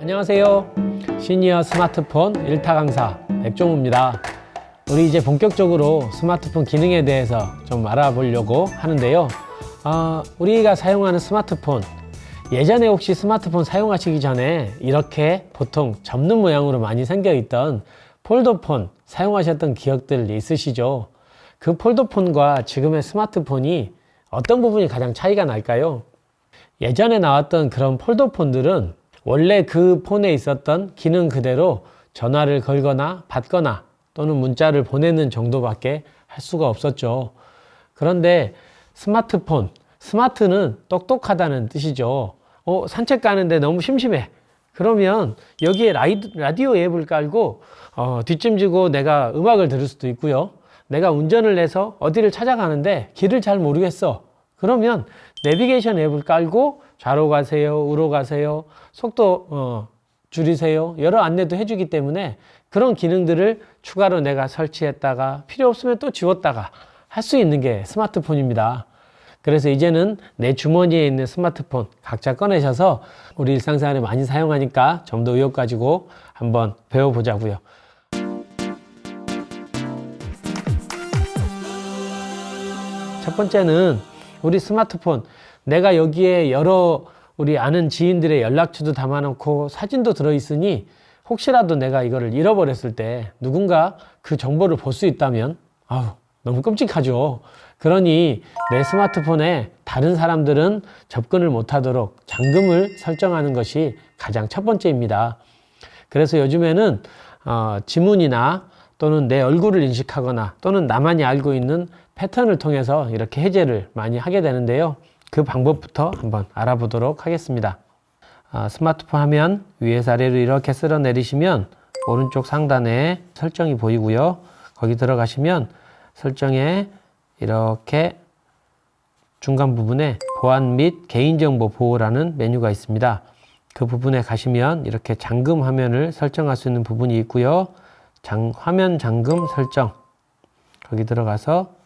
안녕하세요. 시니어 스마트폰 1타 강사 백종우입니다. 우리 이제 본격적으로 스마트폰 기능에 대해서 좀 알아보려고 하는데요. 우리가 사용하는 스마트폰, 예전에 혹시 스마트폰 사용하시기 전에 이렇게 보통 접는 모양으로 많이 생겨 있던 폴더폰 사용하셨던 기억들 있으시죠? 그 폴더폰과 지금의 스마트폰이 어떤 부분이 가장 차이가 날까요? 예전에 나왔던 그런 폴더폰들은 원래 그 폰에 있었던 기능 그대로 전화를 걸거나 받거나 또는 문자를 보내는 정도밖에 할 수가 없었죠. 그런데 스마트폰, 스마트는 똑똑하다는 뜻이죠. 산책 가는데 너무 심심해. 그러면 여기에 라디오 앱을 깔고 뒷짐지고 내가 음악을 들을 수도 있고요. 내가 운전을 해서 어디를 찾아가는데 길을 잘 모르겠어. 그러면 내비게이션 앱을 깔고 좌로 가세요, 우로 가세요, 속도 줄이세요, 여러 안내도 해주기 때문에 그런 기능들을 추가로 내가 설치했다가 필요 없으면 또 지웠다가 할 수 있는 게 스마트폰입니다. 그래서 이제는 내 주머니에 있는 스마트폰 각자 꺼내셔서 우리 일상생활에 많이 사용하니까 좀 더 의욕 가지고 한번 배워보자고요. 첫 번째는 우리 스마트폰, 내가 여기에 여러 우리 아는 지인들의 연락처도 담아놓고 사진도 들어있으니 혹시라도 내가 이거를 잃어버렸을 때 누군가 그 정보를 볼 수 있다면 너무 끔찍하죠. 그러니 내 스마트폰에 다른 사람들은 접근을 못하도록 잠금을 설정하는 것이 가장 첫 번째입니다. 그래서 요즘에는 지문이나 또는 내 얼굴을 인식하거나 또는 나만이 알고 있는 패턴을 통해서 이렇게 해제를 많이 하게 되는데요. 그 방법부터 한번 알아보도록 하겠습니다. 스마트폰 화면 위에서 아래로 이렇게 쓸어 내리시면 오른쪽 상단에 설정이 보이고요. 거기 들어가시면 설정에 이렇게 중간 부분에 보안 및 개인정보 보호라는 메뉴가 있습니다. 그 부분에 가시면 이렇게 잠금 화면을 설정할 수 있는 부분이 있고요. 화면 잠금 설정, 거기 들어가서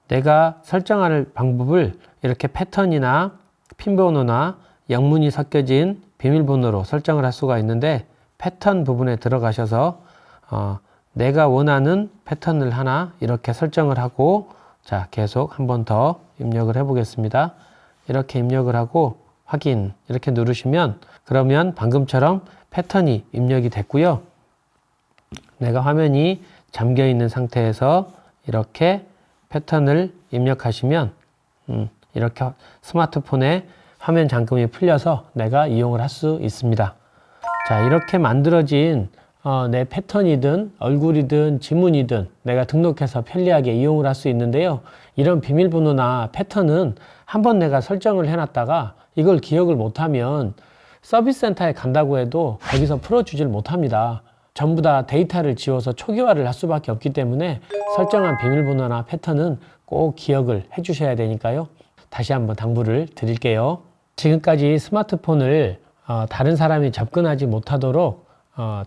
내가 설정할 방법을 이렇게 패턴이나 핀번호나 영문이 섞여진 비밀번호로 설정을 할 수가 있는데, 패턴 부분에 들어가셔서 내가 원하는 패턴을 하나 이렇게 설정을 하고, 계속 한 번 더 입력을 해 보겠습니다. 이렇게 입력을 하고 확인 이렇게 누르시면, 그러면 방금처럼 패턴이 입력이 됐고요. 내가 화면이 잠겨 있는 상태에서 이렇게 패턴을 입력하시면 이렇게 스마트폰에 화면 잠금이 풀려서 내가 이용을 할 수 있습니다. 이렇게 만들어진 내 패턴이든 얼굴이든 지문이든 내가 등록해서 편리하게 이용을 할 수 있는데요. 이런 비밀번호나 패턴은 한번 내가 설정을 해놨다가 이걸 기억을 못하면 서비스 센터에 간다고 해도 거기서 풀어주질 못합니다. 전부 다 데이터를 지워서 초기화를 할 수밖에 없기 때문에 설정한 비밀번호나 패턴은 꼭 기억을 해 주셔야 되니까요. 다시 한번 당부를 드릴게요. 지금까지 스마트폰을 다른 사람이 접근하지 못하도록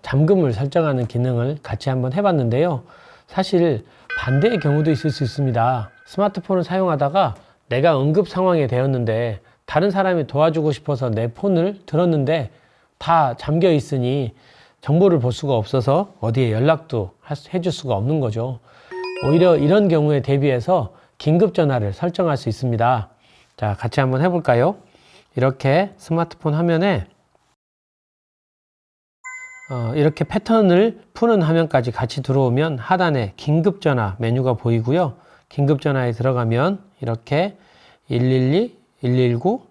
잠금을 설정하는 기능을 같이 한번 해봤는데요. 사실 반대의 경우도 있을 수 있습니다. 스마트폰을 사용하다가 내가 응급 상황에 되었는데 다른 사람이 도와주고 싶어서 내 폰을 들었는데 다 잠겨 있으니 정보를 볼 수가 없어서 어디에 연락도 해줄 수가 없는 거죠. 오히려 이런 경우에 대비해서 긴급 전화를 설정할 수 있습니다. 같이 한번 해볼까요? 이렇게 스마트폰 화면에 이렇게 패턴을 푸는 화면까지 같이 들어오면 하단에 긴급전화 메뉴가 보이고요. 긴급전화에 들어가면 이렇게 112, 119,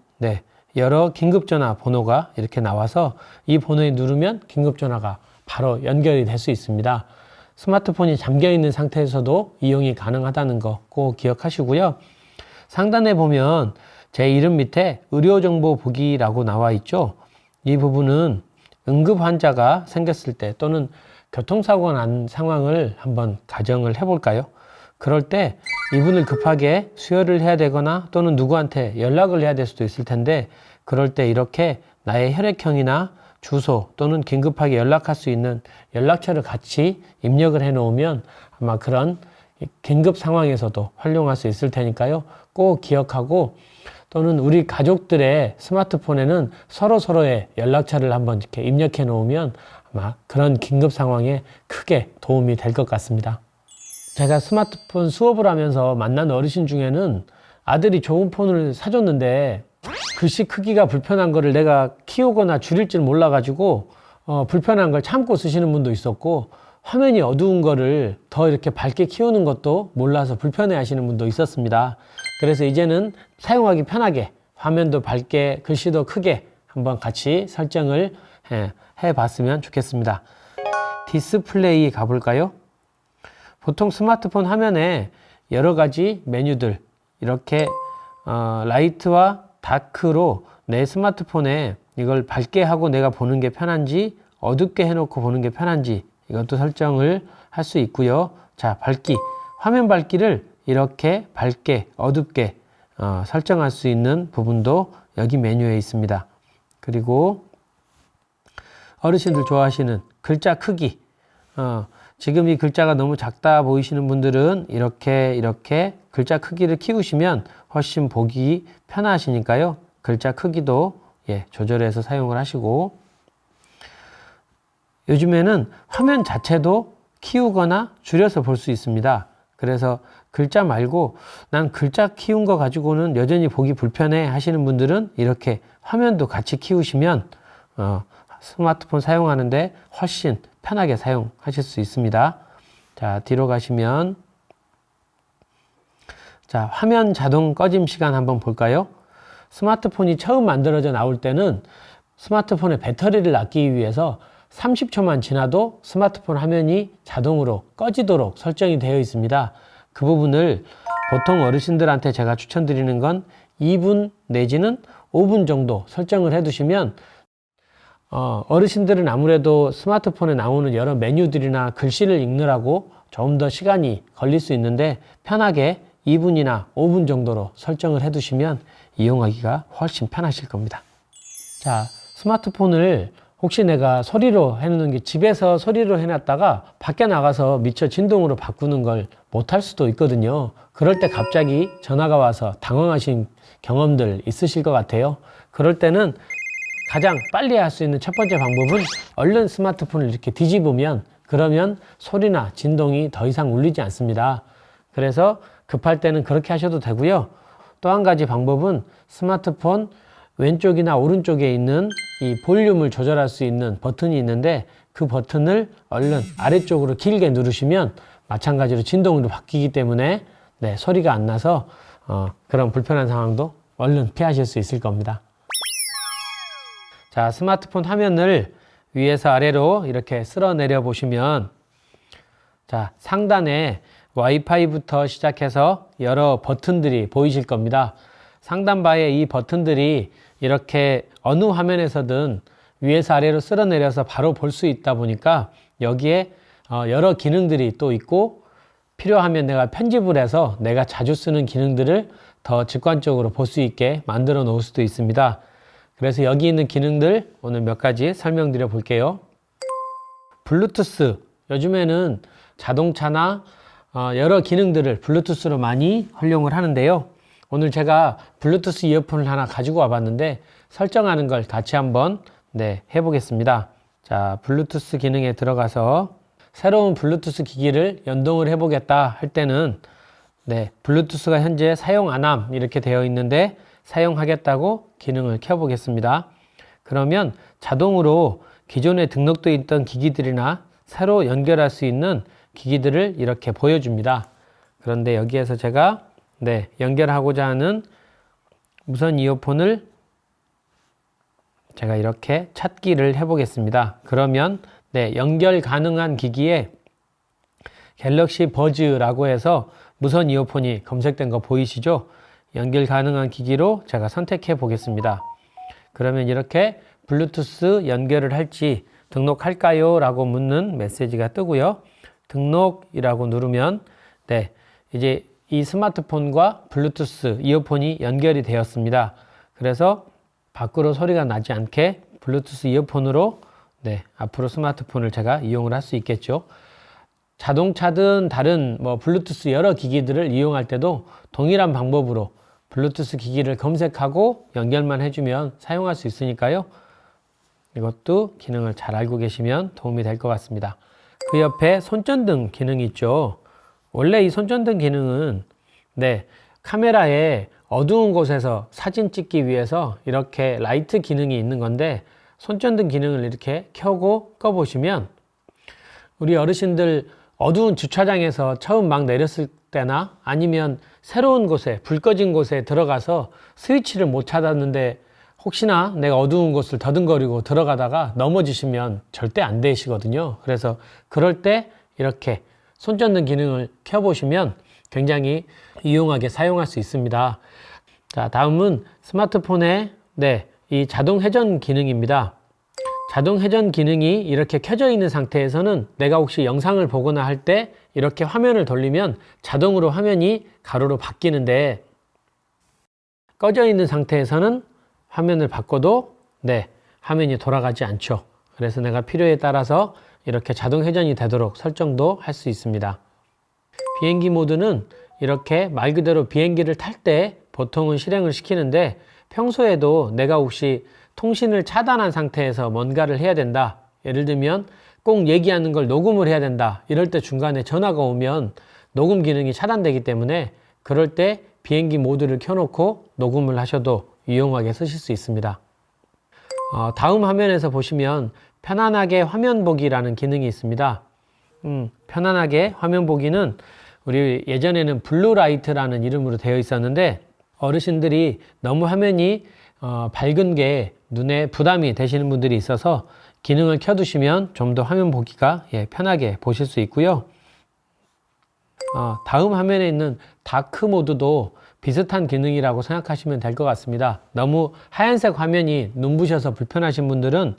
여러 긴급전화 번호가 이렇게 나와서 이 번호에 누르면 긴급전화가 바로 연결이 될 수 있습니다. 스마트폰이 잠겨 있는 상태에서도 이용이 가능하다는 거 꼭 기억하시고요. 상단에 보면 제 이름 밑에 의료정보 보기라고 나와 있죠. 이 부분은 응급 환자가 생겼을 때 또는 교통사고가 난 상황을 한번 가정을 해볼까요? 그럴 때 이분을 급하게 수혈을 해야 되거나 또는 누구한테 연락을 해야 될 수도 있을 텐데, 그럴 때 이렇게 나의 혈액형이나 주소 또는 긴급하게 연락할 수 있는 연락처를 같이 입력을 해 놓으면 아마 그런 긴급 상황에서도 활용할 수 있을 테니까요. 꼭 기억하고 또는 우리 가족들의 스마트폰에는 서로의 연락처를 한번 이렇게 입력해 놓으면 아마 그런 긴급 상황에 크게 도움이 될 것 같습니다. 제가 스마트폰 수업을 하면서 만난 어르신 중에는 아들이 좋은 폰을 사줬는데 글씨 크기가 불편한 거를 내가 키우거나 줄일 줄 몰라가지고 불편한 걸 참고 쓰시는 분도 있었고, 화면이 어두운 거를 더 이렇게 밝게 키우는 것도 몰라서 불편해 하시는 분도 있었습니다. 그래서 이제는 사용하기 편하게 화면도 밝게 글씨도 크게 한번 같이 설정을 해 봤으면 좋겠습니다. 디스플레이 가볼까요? 보통 스마트폰 화면에 여러 가지 메뉴들, 이렇게 라이트와 다크로 내 스마트폰에 이걸 밝게 하고 내가 보는 게 편한지 어둡게 해놓고 보는 게 편한지 이것도 설정을 할 수 있고요. 자, 밝기, 화면 밝기를 이렇게 밝게 어둡게 설정할 수 있는 부분도 여기 메뉴에 있습니다. 그리고 어르신들 좋아하시는 글자 크기, 지금 이 글자가 너무 작다 보이시는 분들은 이렇게 글자 크기를 키우시면 훨씬 보기 편하시니까요. 글자 크기도 조절해서 사용을 하시고, 요즘에는 화면 자체도 키우거나 줄여서 볼 수 있습니다. 그래서 글자 말고 난 글자 키운 거 가지고는 여전히 보기 불편해 하시는 분들은 이렇게 화면도 같이 키우시면 스마트폰 사용하는데 훨씬 편하게 사용하실 수 있습니다. 자, 뒤로 가시면, 자, 화면 자동 꺼짐 시간 한번 볼까요? 스마트폰이 처음 만들어져 나올 때는 스마트폰의 배터리를 아끼기 위해서 30초만 지나도 스마트폰 화면이 자동으로 꺼지도록 설정이 되어 있습니다. 그 부분을 보통 어르신들한테 제가 추천드리는 건 2분 내지는 5분 정도 설정을 해 두시면 어르신들은 아무래도 스마트폰에 나오는 여러 메뉴들이나 글씨를 읽느라고 좀 더 시간이 걸릴 수 있는데, 편하게 2분이나 5분 정도로 설정을 해 두시면 이용하기가 훨씬 편하실 겁니다. 자, 스마트폰을 혹시 내가 소리로 해놓는 게, 집에서 소리로 해놨다가 밖에 나가서 미처 진동으로 바꾸는 걸 못할 수도 있거든요. 그럴 때 갑자기 전화가 와서 당황하신 경험들 있으실 것 같아요. 그럴 때는 가장 빨리 할 수 있는 첫 번째 방법은 얼른 스마트폰을 이렇게 뒤집으면, 그러면 소리나 진동이 더 이상 울리지 않습니다. 그래서 급할 때는 그렇게 하셔도 되고요. 또 한 가지 방법은 스마트폰 왼쪽이나 오른쪽에 있는 이 볼륨을 조절할 수 있는 버튼이 있는데, 그 버튼을 얼른 아래쪽으로 길게 누르시면 마찬가지로 진동으로 바뀌기 때문에 소리가 안 나서 그런 불편한 상황도 얼른 피하실 수 있을 겁니다. 자, 스마트폰 화면을 위에서 아래로 이렇게 쓸어 내려 보시면, 자, 상단에 와이파이부터 시작해서 여러 버튼들이 보이실 겁니다. 상단바에 이 버튼들이 이렇게 어느 화면에서든 위에서 아래로 쓸어 내려서 바로 볼 수 있다 보니까 여기에 여러 기능들이 또 있고, 필요하면 내가 편집을 해서 내가 자주 쓰는 기능들을 더 직관적으로 볼 수 있게 만들어 놓을 수도 있습니다. 그래서 여기 있는 기능들 오늘 몇 가지 설명드려 볼게요. 블루투스, 요즘에는 자동차나 여러 기능들을 블루투스로 많이 활용을 하는데요. 오늘 제가 블루투스 이어폰을 하나 가지고 와봤는데 설정하는 걸 같이 한번 해보겠습니다. 자, 블루투스 기능에 들어가서 새로운 블루투스 기기를 연동을 해보겠다 할 때는 블루투스가 현재 사용 안함 이렇게 되어 있는데 사용하겠다고 기능을 켜보겠습니다. 그러면 자동으로 기존에 등록되어 있던 기기들이나 새로 연결할 수 있는 기기들을 이렇게 보여줍니다. 그런데 여기에서 제가 연결하고자 하는 무선 이어폰을 제가 이렇게 찾기를 해보겠습니다. 그러면 연결 가능한 기기에 갤럭시 버즈라고 해서 무선 이어폰이 검색된 거 보이시죠? 연결 가능한 기기로 제가 선택해 보겠습니다. 그러면 이렇게 블루투스 연결을 할지 등록할까요? 라고 묻는 메시지가 뜨고요. 등록이라고 누르면 이제 이 스마트폰과 블루투스 이어폰이 연결이 되었습니다. 그래서 밖으로 소리가 나지 않게 블루투스 이어폰으로 앞으로 스마트폰을 제가 이용을 할 수 있겠죠. 자동차든 다른 블루투스 여러 기기들을 이용할 때도 동일한 방법으로 블루투스 기기를 검색하고 연결만 해주면 사용할 수 있으니까요. 이것도 기능을 잘 알고 계시면 도움이 될 것 같습니다. 그 옆에 손전등 기능이 있죠. 원래 이 손전등 기능은 카메라에 어두운 곳에서 사진 찍기 위해서 이렇게 라이트 기능이 있는 건데, 손전등 기능을 이렇게 켜고 꺼 보시면 우리 어르신들 어두운 주차장에서 처음 막 내렸을 때나 아니면 새로운 곳에, 불 꺼진 곳에 들어가서 스위치를 못 찾았는데 혹시나 내가 어두운 곳을 더듬거리고 들어가다가 넘어지시면 절대 안 되시거든요. 그래서 그럴 때 이렇게 손전등 기능을 켜보시면 굉장히 유용하게 사용할 수 있습니다. 자, 다음은 스마트폰의 이 자동 회전 기능입니다. 자동 회전 기능이 이렇게 켜져 있는 상태에서는 내가 혹시 영상을 보거나 할 때 이렇게 화면을 돌리면 자동으로 화면이 가로로 바뀌는데, 꺼져 있는 상태에서는 화면을 바꿔도 화면이 돌아가지 않죠. 그래서 내가 필요에 따라서 이렇게 자동 회전이 되도록 설정도 할 수 있습니다. 비행기 모드는 이렇게 말 그대로 비행기를 탈 때 보통은 실행을 시키는데, 평소에도 내가 혹시 통신을 차단한 상태에서 뭔가를 해야 된다, 예를 들면 꼭 얘기하는 걸 녹음을 해야 된다, 이럴 때 중간에 전화가 오면 녹음 기능이 차단되기 때문에 그럴 때 비행기 모드를 켜놓고 녹음을 하셔도 유용하게 쓰실 수 있습니다. 다음 화면에서 보시면 편안하게 화면 보기라는 기능이 있습니다. 편안하게 화면 보기는 우리 예전에는 블루라이트라는 이름으로 되어 있었는데, 어르신들이 너무 화면이 밝은 게 눈에 부담이 되시는 분들이 있어서 기능을 켜두시면 좀 더 화면 보기가 편하게 보실 수 있고요. 다음 화면에 있는 다크 모드도 비슷한 기능이라고 생각하시면 될 것 같습니다. 너무 하얀색 화면이 눈부셔서 불편하신 분들은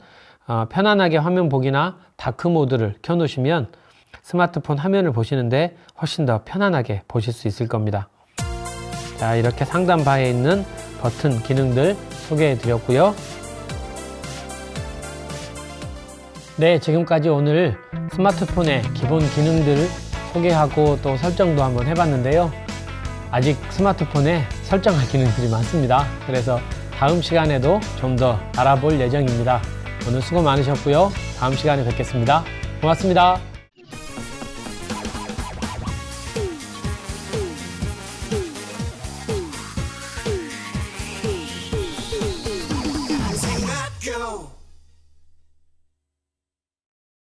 편안하게 화면 보기나 다크 모드를 켜놓으시면 스마트폰 화면을 보시는데 훨씬 더 편안하게 보실 수 있을 겁니다. 자, 이렇게 상단바에 있는 버튼 기능들 소개해 드렸고요. 지금까지 오늘 스마트폰의 기본 기능들 소개하고 또 설정도 한번 해봤는데요. 아직 스마트폰에 설정할 기능들이 많습니다. 그래서 다음 시간에도 좀 더 알아볼 예정입니다. 오늘 수고 많으셨고요. 다음 시간에 뵙겠습니다. 고맙습니다.